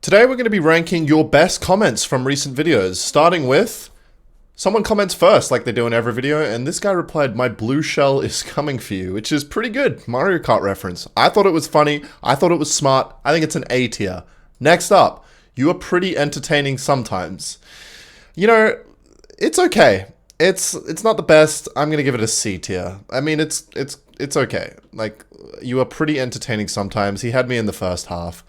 Today we're going to be ranking your best comments from recent videos, starting with someone comments first like they do in every video, and this guy replied, "My blue shell is coming for you," which is pretty good. Mario Kart reference. I thought it was funny. I thought it was smart. I think it's an A tier. Next up, you are pretty entertaining sometimes. You know, it's okay. It's not the best. I'm going to give it a C tier. I mean, it's okay. Like, you are pretty entertaining sometimes. He had me in the first half.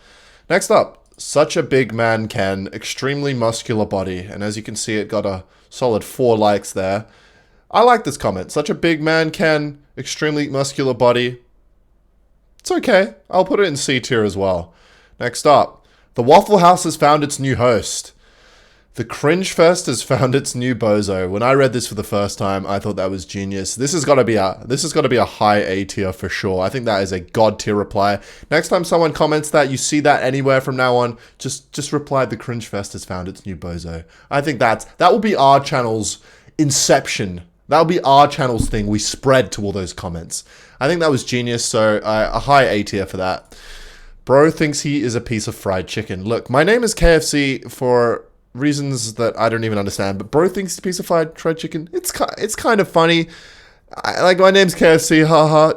Next up, such a big man can, extremely muscular body. And as you can see, it got a solid 4 likes there. I like this comment. Such a big man can, extremely muscular body. It's okay. I'll put it in C tier as well. Next up, the Waffle House has found its new host. The Cringe Fest has found its new bozo. When I read this for the first time, I thought that was genius. This has got to be a high A tier for sure. I think that is a god tier reply. Next time someone comments that, you see that anywhere from now on, just reply, "The Cringe Fest has found its new bozo." I think that will be our channel's inception. That'll be our channel's thing. We spread to all those comments. I think that was genius. So a high A tier for that. Bro thinks he is a piece of fried chicken. Look, my name is KFC for reasons that I don't even understand, but bro thinks it's a piece of fried chicken. It's kind of funny. Like, my name's KFC, haha.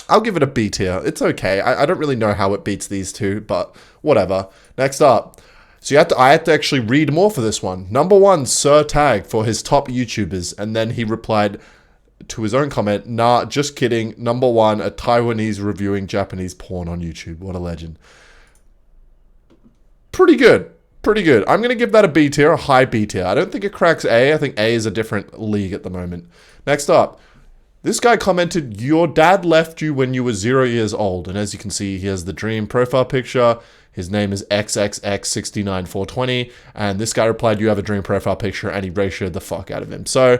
I'll give it a B tier. It's okay. I don't really know how it beats these two, but whatever. Next up. So I had to actually read more for this one. Number 1, Sir Tag for his top YouTubers, and then he replied to his own comment, "Nah, just kidding. Number 1, a Taiwanese reviewing Japanese porn on YouTube." What a legend. Pretty good. Pretty good. I'm going to give that a B tier, a high B tier. I don't think it cracks A. I think A is a different league at the moment. Next up, this guy commented, "Your dad left you when you were 0 years old." And as you can see, he has the dream profile picture. His name is XXX69420. And this guy replied, "You have a dream profile picture," and he ratioed the fuck out of him. So,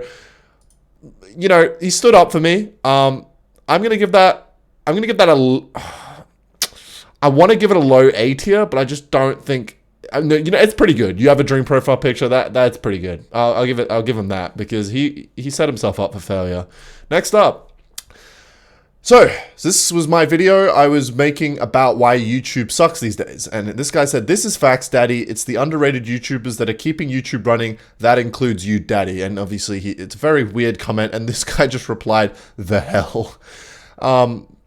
you know, he stood up for me. I'm going to give that a... I want to give it a low A tier, but I just don't think, you know, it's pretty good. You have a dream profile picture. That's pretty good. I'll give him that, because he set himself up for failure. Next up. So this was my video I was making about why YouTube sucks these days. And this guy said, "This is facts, daddy. It's the underrated YouTubers that are keeping YouTube running. That includes you, daddy." And obviously it's a very weird comment. And this guy just replied, "The hell."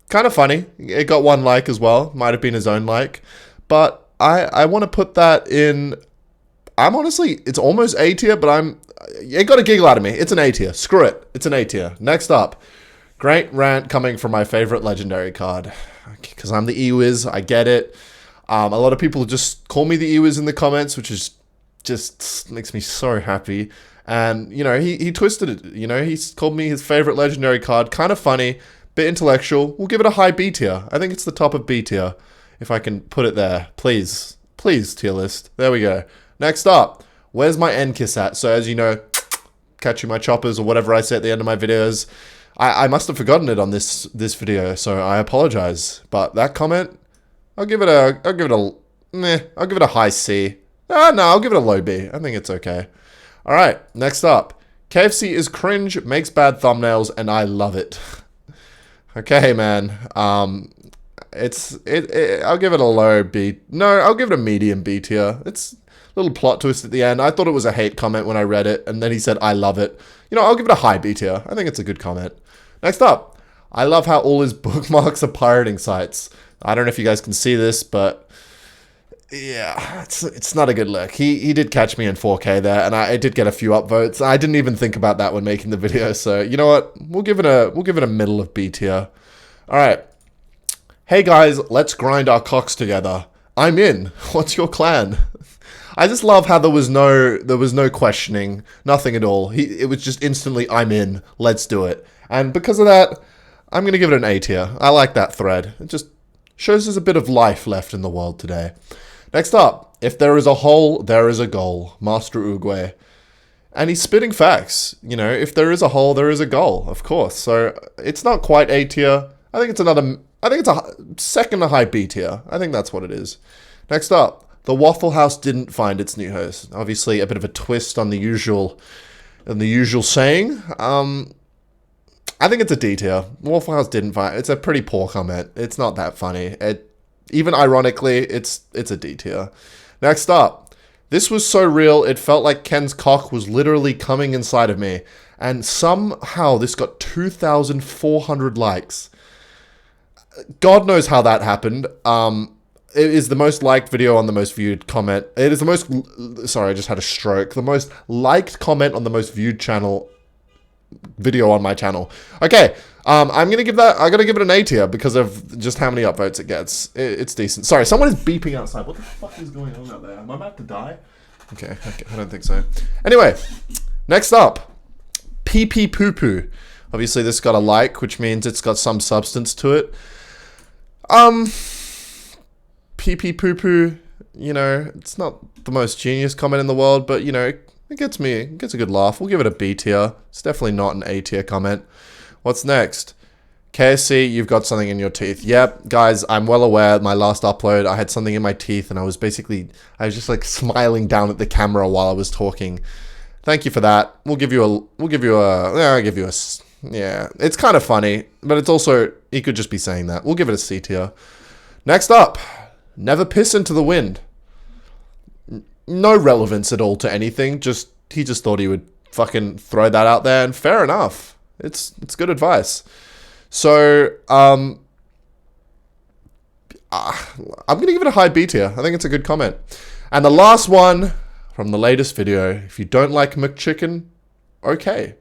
Kind of funny. It got 1 like as well. Might have been his own like. But I want to put that in... I'm honestly... It's almost A tier, but it got a giggle out of me. It's an A tier. Screw it. It's an A tier. Next up. Great rant coming from my favorite legendary card. Because I'm the Ewiz. I get it. A lot of people just call me the Ewiz in the comments, which is just makes me so happy. And, you know, he twisted it. You know, he called me his favorite legendary card. Kind of funny. Bit intellectual. We'll give it a high B tier. I think it's the top of B tier, if I can put it there. Please, tier list. There we go. Next up, where's my end kiss at? So as you know, catching my choppers or whatever I say at the end of my videos, I must have forgotten it on this video, so I apologize. But that comment, I'll give it a high C. No, I'll give it a low B. I think it's okay. All right, next up, KFC is cringe, makes bad thumbnails, and I love it. Okay, man. I'll give it a low B. No, I'll give it a medium B tier. It's a little plot twist at the end. I thought it was a hate comment when I read it, and then he said, "I love it." You know, I'll give it a high B tier. I think it's a good comment. Next up, I love how all his bookmarks are pirating sites. I don't know if you guys can see this, but yeah, it's not a good look. He did catch me in 4K there, and I did get a few upvotes. I didn't even think about that when making the video, so you know what? We'll give it a middle of B tier. All right. Hey guys, let's grind our cocks together. I'm in. What's your clan? I just love how there was no questioning, nothing at all. It was just instantly, "I'm in. Let's do it." And because of that, I'm gonna give it an A tier. I like that thread. It just shows there's a bit of life left in the world today. Next up, if there is a hole, there is a goal. Master Uguay. And he's spitting facts. You know, if there is a hole, there is a goal, of course. So it's not quite A tier. I think it's a second to high B tier. I think that's what it is. Next up, the Waffle House didn't find its new host. Obviously, a bit of a twist on the usual saying. I think it's a D tier. Waffle House didn't find... It's a pretty poor comment. It's not that funny. even ironically, it's a D tier. Next up, this was so real, it felt like Ken's cock was literally coming inside of me. And somehow this got 2,400 likes. God knows how that happened. It is the most liked video on the most viewed comment. It is the most, sorry, I just had a stroke. The most liked comment on the most viewed video on my channel. Okay, I'm gonna give it an A tier because of just how many upvotes it gets. It's decent. Sorry, someone is beeping outside. What the fuck is going on out there? Am I about to die? Okay, I don't think so. Anyway, next up, pee pee poo poo. Obviously, this got a like, which means it's got some substance to it. Pee pee poo poo, you know, it's not the most genius comment in the world, but, you know, it gets a good laugh. We'll give it a B tier. It's definitely not an A tier comment. What's next? KSC, you've got something in your teeth. Yep, guys, I'm well aware. My last upload, I had something in my teeth, and I was just like smiling down at the camera while I was talking. Thank you for that. Yeah, it's kind of funny, but it's also, he could just be saying that. We'll give it a C tier. Next up. Never piss into the wind. No relevance at all to anything. He just thought he would fucking throw that out there, and fair enough. It's good advice. So, I'm gonna give it a high B tier. I think it's a good comment. And the last one from the latest video. If you don't like McChicken, okay,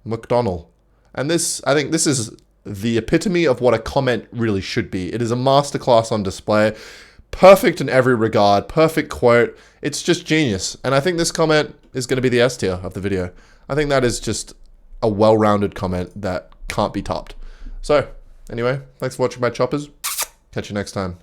McDonald. And I think this is the epitome of what a comment really should be. It is a masterclass on display. Perfect in every regard, perfect quote. It's just genius. And I think this comment is going to be the S tier of the video. I think that is just a well-rounded comment that can't be topped. So, anyway, thanks for watching my choppers. Catch you next time.